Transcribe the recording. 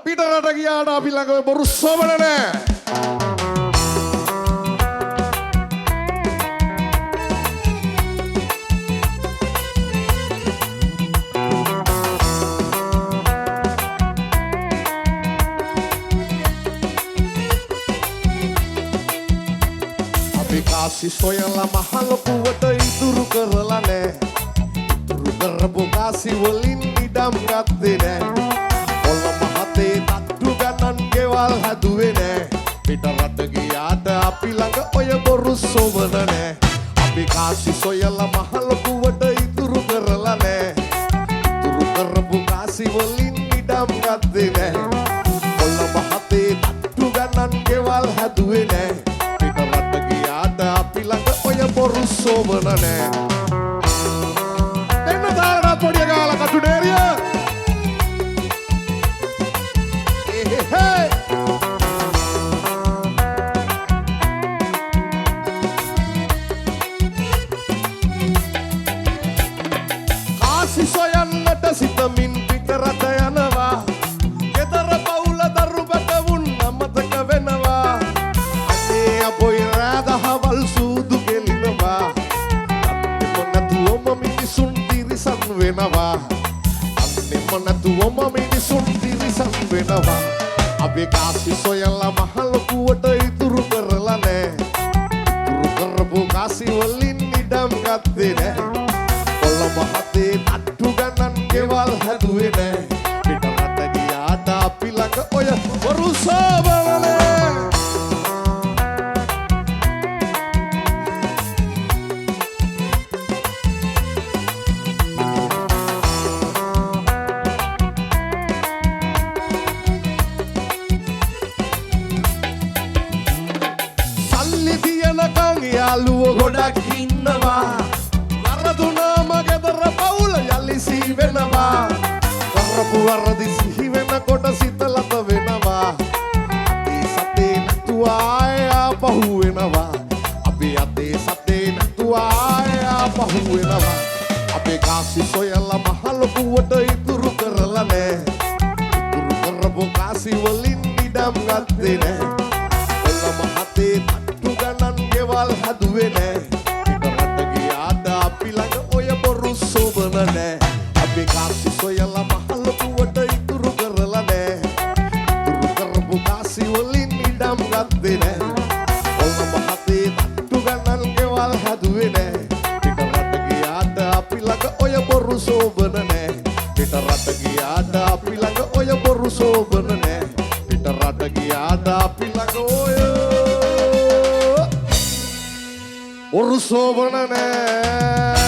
පිටරට ගියාට අපි ළඟ ඔය බොරු සොබන නෑ. අපි කාසි සොයලා මහ ලොකුවට ඉතුරු කරලා නෑ. ඉතුරු කරපු කාසි වලින් ඉඩම් ගත්තේ නෑ. මහතේ තට්ටු ගණන් ගෙවල් හැදුවේ නෑ. පිටරට ගියාට අපි ළඟ ඔය බොරු සොබන නෑ. අපි කාසි සොයලා මහ ලොකුවට ඉතුරු කරලා නෑ. ඉතුරු කරපු කාසි වලින් ඉඩම් ගත්තේ නෑ. මහතේ තට්ටු ගණන් ගෙවල් හැදුවේ නෑ. පිටරට ගියාට අපි ළඟ ඔය බොරු සොබන නෑ. එන්න තාරා පොඩිය ගාලා කටුඩේරිය. කාසි සොයන්නට සිතමින් පිටරට යනවා. ගෙදර පවුල දරු බැටවුන් අමතක වෙනවා. අනේ අපොයි රාදහවල් සූදු ගෙලිනවා. අන්නෙම නැතුවම මිනිසුන් තිරිසන් වෙනවා. අන්නෙම නැතුවම මිනිසුන් තිරිසන් වෙනවා. අපි කාසි සොයලා මහ ලොකුවට ඉතුරු කරලා නෑ. ඉතුරු කරපු කාසි වලින් ඉඩම් ගත්තේ නෑ. මහතේ තට්ටු ගණන් ගෙවල් හැදුවේ නෑ. පිටරට ගියාට අපි ළඟ ඔය බොරු සොබන නෑ. සල්ලි තියනකන් යාළුවෝ ගොඩක් ඉන්නවා. වරදුනාම ගෙදර පවුල යලිසි වෙනවා. කරපු වරදි සිහි වෙනකොට සිත ලත වෙනවා. අපි සතේ නැතුව ආය ආපහු වෙනවා. අපි අතේ සතේ නැතුව ආය ආපහු වෙනවා. අපේ කාසි සොයලා මහ ලොකුවට ඉතුරු කරලා නෑ. ඉතුරු කරපු කාසි වලින් ඉඩම් ගත්තේ නෑ. මහතේ තට්ටු ගණන් ගෙවල් හැදුවේ නෑ. පිටරට ගියාට අපි ළඟ ඔය බොරු සොබන නෑ. අපි කාසි සොයලා මහ ලොකුවට ඉතුරු කරලා නෑ. ඉතුරු කරපු කාසි වලින් ඉඩම් ගත්තේ නෑ. මහතේ තට්ටු ගණන් ගෙවල් හැදුවේ නෑ. පිටරට ගියාට අපි ළඟ ඔය බොරු සොබන නෑ. පිටරට ගියාට අපි ළඟ ඔය බොරු සොබන නෑ. පිටරට ගියාට අපි ළඟ ඔය බොරු සොබන නෑ.